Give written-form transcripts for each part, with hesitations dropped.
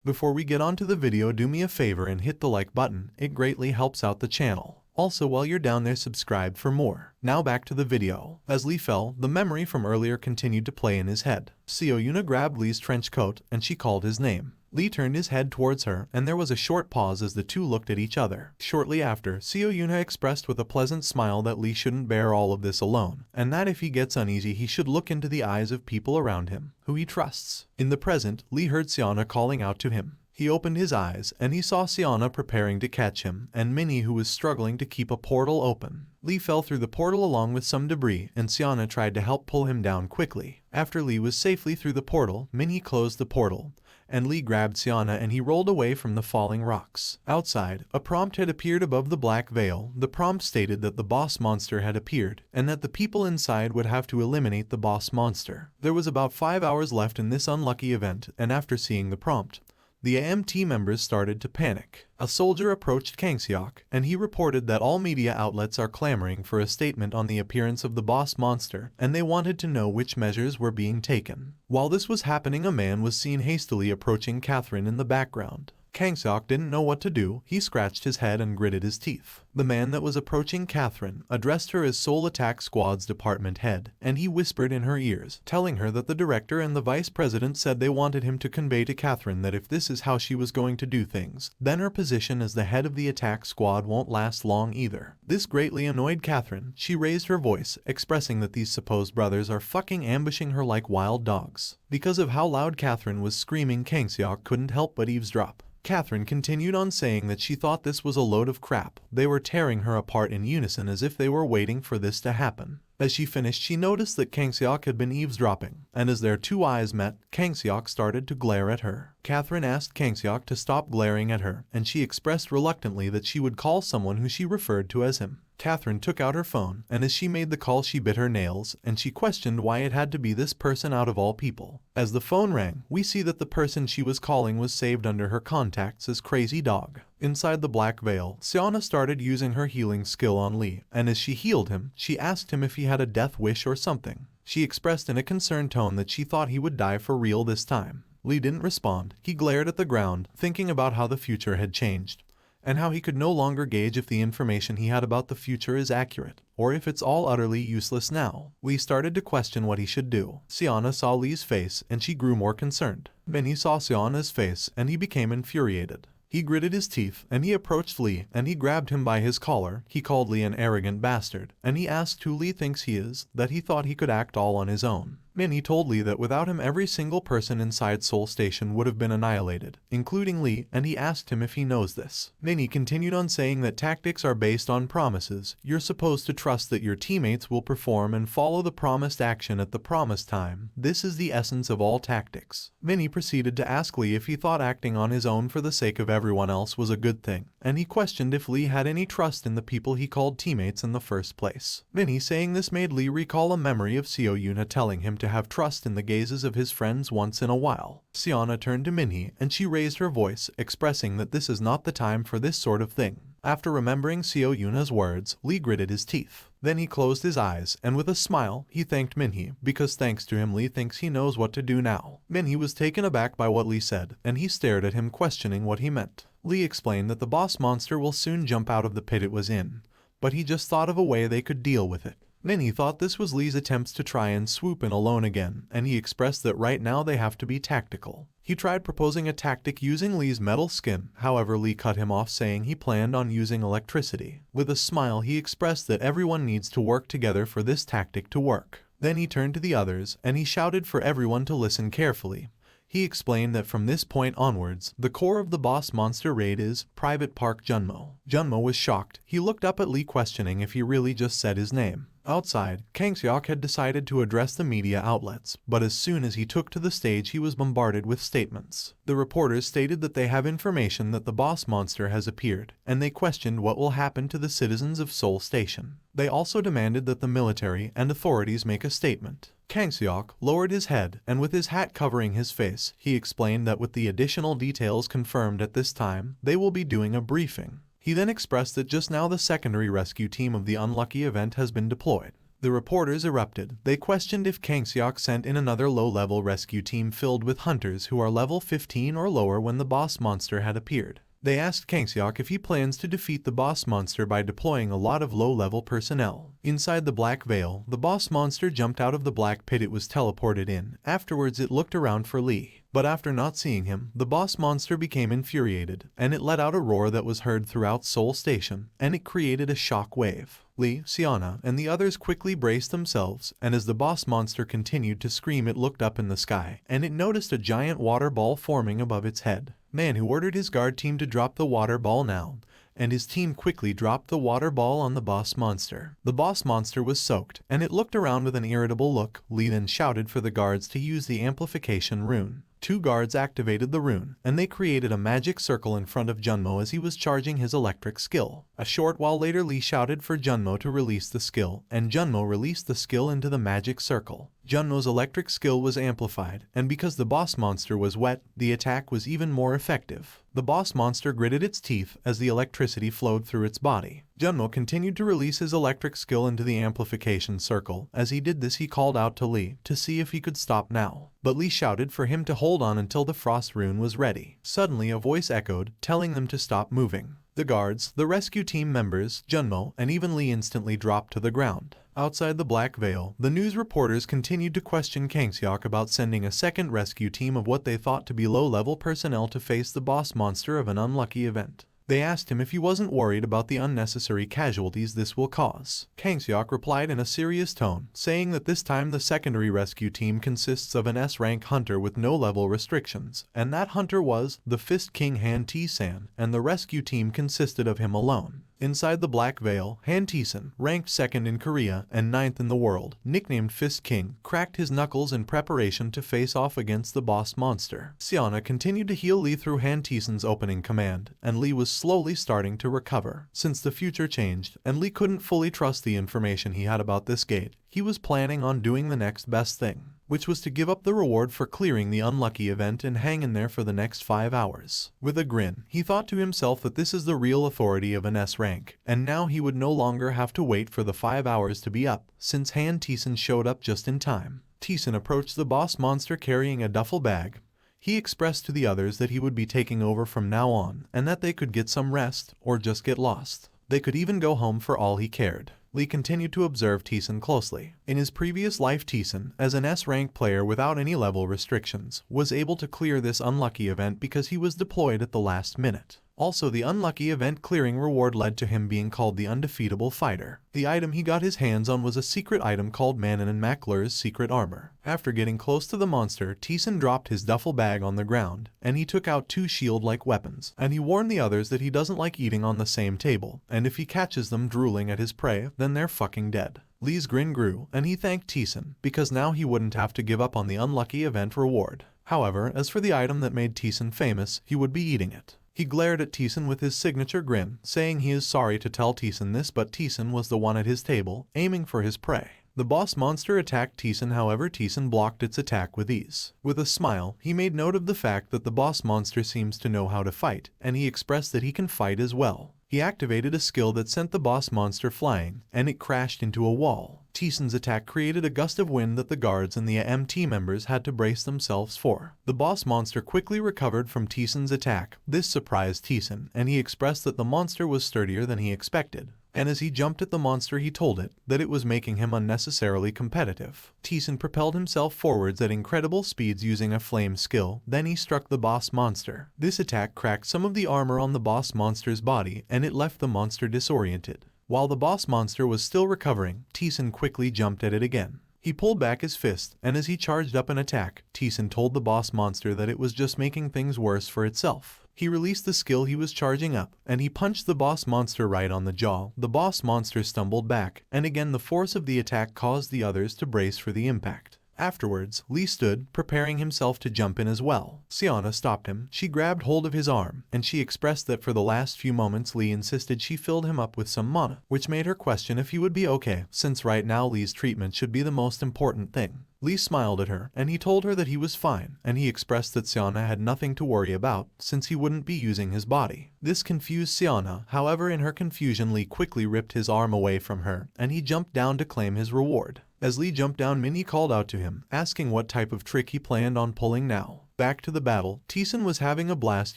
Before we get on to the video, do me a favor and hit the like button, it greatly helps out the channel. Also, while you're down there, subscribe for more. Now back to the video. As Lee fell, the memory from earlier continued to play in his head. Seo Yuna grabbed Lee's trench coat and she called his name. Lee turned his head towards her and there was a short pause as the two looked at each other. Shortly after, Seo Yuna expressed with a pleasant smile that Lee shouldn't bear all of this alone, and that if he gets uneasy he should look into the eyes of people around him, who he trusts. In the present, Lee heard Siana calling out to him. He opened his eyes and he saw Siana preparing to catch him and Minnie, who was struggling to keep a portal open. Lee fell through the portal along with some debris and Siana tried to help pull him down quickly. After Lee was safely through the portal, Minnie closed the portal and Lee grabbed Siana and he rolled away from the falling rocks. Outside, a prompt had appeared above the black veil. The prompt stated that the boss monster had appeared and that the people inside would have to eliminate the boss monster. There was about 5 hours left in this unlucky event, and after seeing the prompt, the AMT members started to panic. A soldier approached Kang Seok, and he reported that all media outlets are clamoring for a statement on the appearance of the boss monster, and they wanted to know which measures were being taken. While this was happening, a man was seen hastily approaching Catherine in the background. Kang Seok didn't know what to do. He scratched his head and gritted his teeth. The man that was approaching Catherine addressed her as Seoul Attack Squad's department head, and he whispered in her ears, telling her that the director and the vice president said they wanted him to convey to Catherine that if this is how she was going to do things, then her position as the head of the attack squad won't last long either. This greatly annoyed Catherine. She raised her voice, expressing that these supposed brothers are fucking ambushing her like wild dogs. Because of how loud Catherine was screaming, Kang Seok couldn't help but eavesdrop. Catherine continued on saying that she thought this was a load of crap. They were tearing her apart in unison as if they were waiting for this to happen. As she finished, she noticed that Kang Seok had been eavesdropping, and as their two eyes met, Kang Seok started to glare at her. Catherine asked Kang Seok to stop glaring at her, and she expressed reluctantly that she would call someone who she referred to as him. Catherine took out her phone, and as she made the call she bit her nails, and she questioned why it had to be this person out of all people. As the phone rang, we see that the person she was calling was saved under her contacts as Crazy Dog. Inside the black veil, Siana started using her healing skill on Lee, and as she healed him, she asked him if he had a death wish or something. She expressed in a concerned tone that she thought he would die for real this time. Lee didn't respond. He glared at the ground, thinking about how the future had changed, and how he could no longer gauge if the information he had about the future is accurate, or if it's all utterly useless now. Lee started to question what he should do. Siana saw Lee's face, and she grew more concerned. Then he saw Siana's face, and he became infuriated. He gritted his teeth, and he approached Lee, and he grabbed him by his collar. He called Lee an arrogant bastard, and he asked who Lee thinks he is, that he thought he could act all on his own. Minnie told Lee that without him every single person inside Seoul Station would have been annihilated, including Lee, and he asked him if he knows this. Minnie continued on saying that tactics are based on promises. You're supposed to trust that your teammates will perform and follow the promised action at the promised time. This is the essence of all tactics. Minnie proceeded to ask Lee if he thought acting on his own for the sake of everyone else was a good thing, and he questioned if Lee had any trust in the people he called teammates in the first place. Minnie saying this made Lee recall a memory of Seo Yuna telling him to have trust in the gazes of his friends once in a while. Siana turned to Minnie and she raised her voice, expressing that this is not the time for this sort of thing. After remembering Seo Yuna's words, Lee gritted his teeth. Then he closed his eyes, and with a smile, he thanked Minhee, because thanks to him Lee thinks he knows what to do now. Minhee was taken aback by what Lee said, and he stared at him questioning what he meant. Lee explained that the boss monster will soon jump out of the pit it was in, but he just thought of a way they could deal with it. Minhee thought this was Lee's attempts to try and swoop in alone again, and he expressed that right now they have to be tactical. He tried proposing a tactic using Lee's metal skin, however Lee cut him off saying he planned on using electricity. With a smile he expressed that everyone needs to work together for this tactic to work. Then he turned to the others, and he shouted for everyone to listen carefully. He explained that from this point onwards, the core of the boss monster raid is Private Park Junmo. Junmo was shocked. He looked up at Lee questioning if he really just said his name. Outside, Kang Seok had decided to address the media outlets, but as soon as he took to the stage he was bombarded with statements. The reporters stated that they have information that the boss monster has appeared, and they questioned what will happen to the citizens of Seoul Station. They also demanded that the military and authorities make a statement. Kang Seok lowered his head, and with his hat covering his face, he explained that with the additional details confirmed at this time, they will be doing a briefing. He then expressed that just now the secondary rescue team of the unlucky event has been deployed. The reporters erupted. They questioned if Kang Seok sent in another low-level rescue team filled with hunters who are level 15 or lower when the boss monster had appeared. They asked Kang Seok if he plans to defeat the boss monster by deploying a lot of low-level personnel. Inside the black veil, the boss monster jumped out of the black pit it was teleported in. Afterwards it looked around for Lee. But after not seeing him, the boss monster became infuriated, and it let out a roar that was heard throughout Seoul Station, and it created a shock wave. Lee, Sienna, and the others quickly braced themselves, and as the boss monster continued to scream it looked up in the sky, and it noticed a giant water ball forming above its head. Manhwa ordered his guard team to drop the water ball now, and his team quickly dropped the water ball on the boss monster. The boss monster was soaked, and it looked around with an irritable look. Lee then shouted for the guards to use the amplification rune. 2 guards activated the rune, and they created a magic circle in front of Junmo as he was charging his electric skill. A short while later Lee shouted for Junmo to release the skill, and Junmo released the skill into the magic circle. Junmo's electric skill was amplified, and because the boss monster was wet, the attack was even more effective. The boss monster gritted its teeth as the electricity flowed through its body. Junmo continued to release his electric skill into the amplification circle. As he did this he called out to Lee to see if he could stop now. But Lee shouted for him to hold on until the frost rune was ready. Suddenly a voice echoed, telling them to stop moving. The guards, the rescue team members, Junmo, and even Lee instantly dropped to the ground. Outside the black veil, the news reporters continued to question Kang Seok about sending a second rescue team of what they thought to be low-level personnel to face the boss monster of an unlucky event. They asked him if he wasn't worried about the unnecessary casualties this will cause. Kang Seok replied in a serious tone, saying that this time the secondary rescue team consists of an S-rank hunter with no level restrictions, and that hunter was the Fist King Han Tae-san, and the rescue team consisted of him alone. Inside the black veil, Han Tae-san, ranked 2nd in Korea and 9th in the world, nicknamed Fist King, cracked his knuckles in preparation to face off against the boss monster. Sienna continued to heal Lee through Han Tae-san's opening command, and Lee was slowly starting to recover. Since the future changed, and Lee couldn't fully trust the information he had about this gate, he was planning on doing the next best thing, which was to give up the reward for clearing the unlucky event and hang in there for the next 5 hours. With a grin, he thought to himself that this is the real authority of an S rank, and now he would no longer have to wait for the 5 hours to be up, since Han Tae-san showed up just in time. Tae-san approached the boss monster carrying a duffel bag. He expressed to the others that he would be taking over from now on, and that they could get some rest, or just get lost. They could even go home for all he cared. Lee continued to observe Tae-san closely. In his previous life Tae-san, as an S-rank player without any level restrictions, was able to clear this unlucky event because he was deployed at the last minute. Also, the unlucky event clearing reward led to him being called the undefeatable fighter. The item he got his hands on was a secret item called Manon Makler's secret armor. After getting close to the monster, Tae-san dropped his duffel bag on the ground, and he took out 2 shield-like weapons, and he warned the others that he doesn't like eating on the same table, and if he catches them drooling at his prey, then they're fucking dead. Lee's grin grew, and he thanked Tae-san, because now he wouldn't have to give up on the unlucky event reward. However, as for the item that made Tae-san famous, he would be eating it. He glared at Tae-san with his signature grin, saying he is sorry to tell Tae-san this, but Tae-san was the one at his table, aiming for his prey. The boss monster attacked Tae-san, however Tae-san blocked its attack with ease. With a smile, he made note of the fact that the boss monster seems to know how to fight, and he expressed that he can fight as well. He activated a skill that sent the boss monster flying, and it crashed into a wall. Tae-san's attack created a gust of wind that the guards and the MT members had to brace themselves for. The boss monster quickly recovered from Tae-san's attack. This surprised Tae-san, and he expressed that the monster was sturdier than he expected. And as he jumped at the monster he told it that it was making him unnecessarily competitive. Tae-san propelled himself forwards at incredible speeds using a flame skill, then he struck the boss monster. This attack cracked some of the armor on the boss monster's body and it left the monster disoriented. While the boss monster was still recovering, Tae-san quickly jumped at it again. He pulled back his fist, and as he charged up an attack, Tae-san told the boss monster that it was just making things worse for itself. He released the skill he was charging up, and he punched the boss monster right on the jaw. The boss monster stumbled back, and again the force of the attack caused the others to brace for the impact. Afterwards, Lee stood, preparing himself to jump in as well. Sienna stopped him. She grabbed hold of his arm, and she expressed that for the last few moments Lee insisted she filled him up with some mana, which made her question if he would be okay, since right now Lee's treatment should be the most important thing. Lee smiled at her, and he told her that he was fine, and he expressed that Siana had nothing to worry about, since he wouldn't be using his body. This confused Siana, however in her confusion Lee quickly ripped his arm away from her, and he jumped down to claim his reward. As Lee jumped down, Minnie called out to him, asking what type of trick he planned on pulling now. Back to the battle, Teeson was having a blast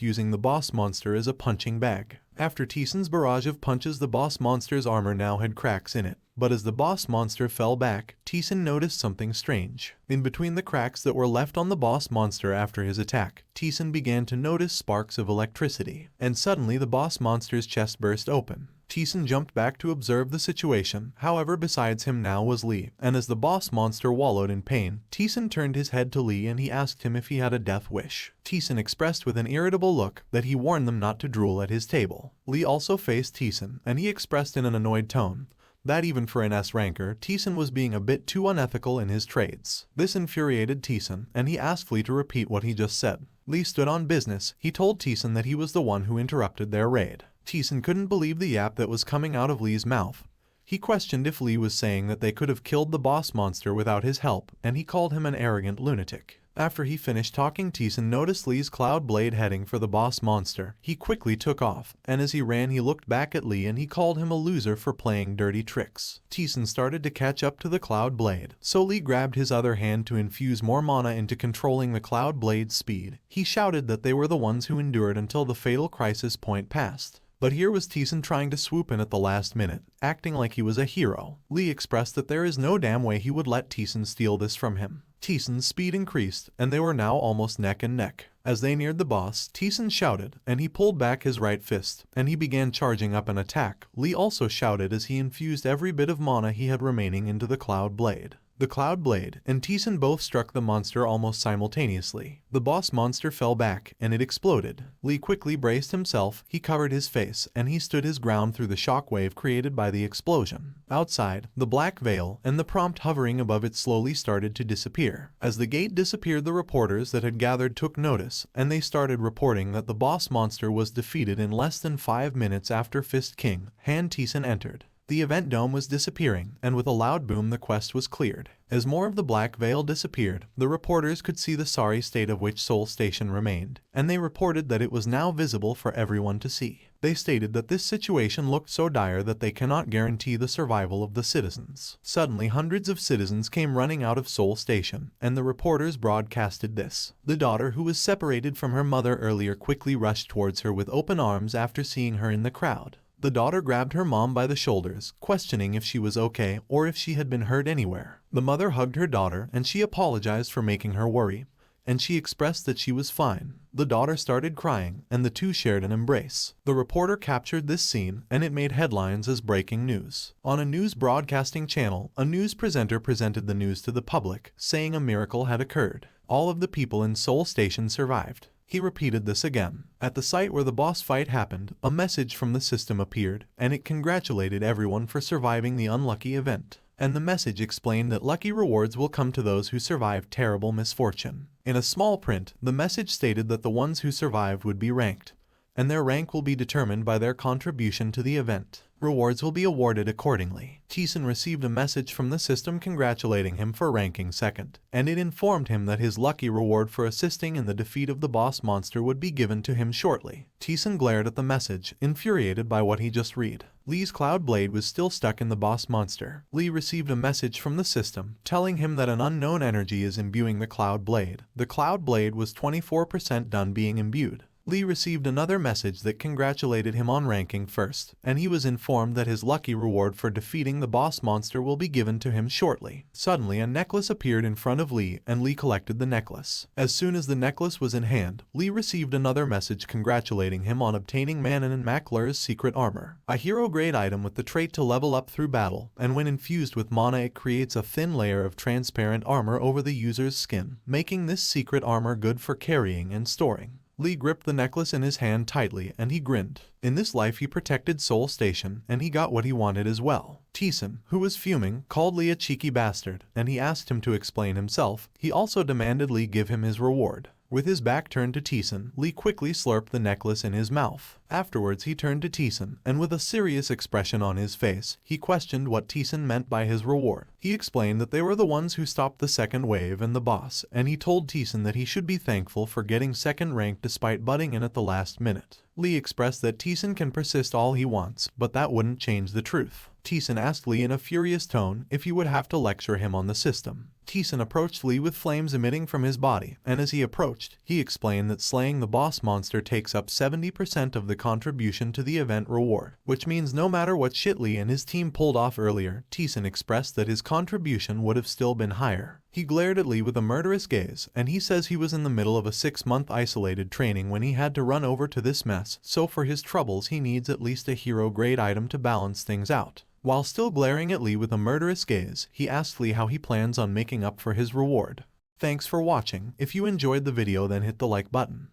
using the boss monster as a punching bag. After Teeson's barrage of punches, the boss monster's armor now had cracks in it. But as the boss monster fell back, Teeson noticed something strange. In between the cracks that were left on the boss monster after his attack, Teeson began to notice sparks of electricity. And suddenly the boss monster's chest burst open. Teeson jumped back to observe the situation, however besides him now was Lee, and as the boss monster wallowed in pain, Teeson turned his head to Lee and he asked him if he had a death wish. Teeson expressed with an irritable look that he warned them not to drool at his table. Lee also faced Teeson, and he expressed in an annoyed tone that even for an S-ranker, Teeson was being a bit too unethical in his trades. This infuriated Teeson, and he asked Lee to repeat what he just said. Lee stood on business. He told Teeson that he was the one who interrupted their raid. Teeson couldn't believe the yap that was coming out of Lee's mouth. He questioned if Lee was saying that they could have killed the boss monster without his help, and he called him an arrogant lunatic. After he finished talking, Teeson noticed Lee's cloud blade heading for the boss monster. He quickly took off, and as he ran he looked back at Lee and he called him a loser for playing dirty tricks. Teeson started to catch up to the cloud blade, so Lee grabbed his other hand to infuse more mana into controlling the cloud blade's speed. He shouted that they were the ones who endured until the fatal crisis point passed. But here was Teeson trying to swoop in at the last minute, acting like he was a hero. Lee expressed that there is no damn way he would let Teeson steal this from him. Teeson's speed increased, and they were now almost neck and neck. As they neared the boss, Teeson shouted, and he pulled back his right fist, and he began charging up an attack. Lee also shouted as he infused every bit of mana he had remaining into the cloud blade. The cloud blade and Teeson both struck the monster almost simultaneously. The boss monster fell back, and it exploded. Lee quickly braced himself, he covered his face, and he stood his ground through the shockwave created by the explosion. Outside, the black veil and the prompt hovering above it slowly started to disappear. As the gate disappeared, the reporters that had gathered took notice, and they started reporting that the boss monster was defeated in less than 5 minutes after Fist King Han Teeson entered. The event dome was disappearing, and with a loud boom the quest was cleared. As more of the black veil disappeared, the reporters could see the sorry state of which Seoul Station remained, and they reported that it was now visible for everyone to see. They stated that this situation looked so dire that they cannot guarantee the survival of the citizens. Suddenly hundreds of citizens came running out of Seoul Station, and the reporters broadcasted this. The daughter, who was separated from her mother earlier, quickly rushed towards her with open arms after seeing her in the crowd. The daughter grabbed her mom by the shoulders, questioning if she was okay or if she had been hurt anywhere. The mother hugged her daughter and she apologized for making her worry, and she expressed that she was fine. The daughter started crying, and the two shared an embrace. The reporter captured this scene, and it made headlines as breaking news. On a news broadcasting channel, a news presenter presented the news to the public, saying a miracle had occurred. All of the people in Seoul Station survived. He repeated this again. At the site where the boss fight happened, a message from the system appeared, and it congratulated everyone for surviving the unlucky event. And the message explained that lucky rewards will come to those who survived terrible misfortune. In a small print, the message stated that the ones who survived would be ranked, and their rank will be determined by their contribution to the event. Rewards will be awarded accordingly. Teeson received a message from the system congratulating him for ranking second, and it informed him that his lucky reward for assisting in the defeat of the boss monster would be given to him shortly. Teeson glared at the message, infuriated by what he just read. Lee's cloud blade was still stuck in the boss monster. Lee received a message from the system, telling him that an unknown energy is imbuing the cloud blade. The cloud blade was 24% done being imbued. Lee received another message that congratulated him on ranking first, and he was informed that his lucky reward for defeating the boss monster will be given to him shortly. Suddenly, a necklace appeared in front of Lee, and Lee collected the necklace. As soon as the necklace was in hand, Lee received another message congratulating him on obtaining Manon and Makler's secret armor, a hero-grade item with the trait to level up through battle, and when infused with mana it creates a thin layer of transparent armor over the user's skin, making this secret armor good for carrying and storing. Lee gripped the necklace in his hand tightly, and he grinned. In this life he protected Seoul Station, and he got what he wanted as well. Teeson, who was fuming, called Lee a cheeky bastard, and he asked him to explain himself. He also demanded Lee give him his reward. With his back turned to Teeson, Lee quickly slurped the necklace in his mouth. Afterwards he turned to Teeson, and with a serious expression on his face, he questioned what Teeson meant by his reward. He explained that they were the ones who stopped the second wave and the boss, and he told Teeson that he should be thankful for getting second rank despite butting in at the last minute. Lee expressed that Teeson can persist all he wants, but that wouldn't change the truth. Teeson asked Lee in a furious tone if he would have to lecture him on the system. Teeson approached Lee with flames emitting from his body, and as he approached, he explained that slaying the boss monster takes up 70% of the contribution to the event reward, which means no matter what shit Lee and his team pulled off earlier, Teeson expressed that his contribution would have still been higher. He glared at Lee with a murderous gaze, and he says he was in the middle of a 6-month isolated training when he had to run over to this mess, so for his troubles he needs at least a hero-grade item to balance things out. While still glaring at Lee with a murderous gaze, he asked Lee how he plans on making up for his reward. Thanks for watching. If you enjoyed the video, then hit the like button.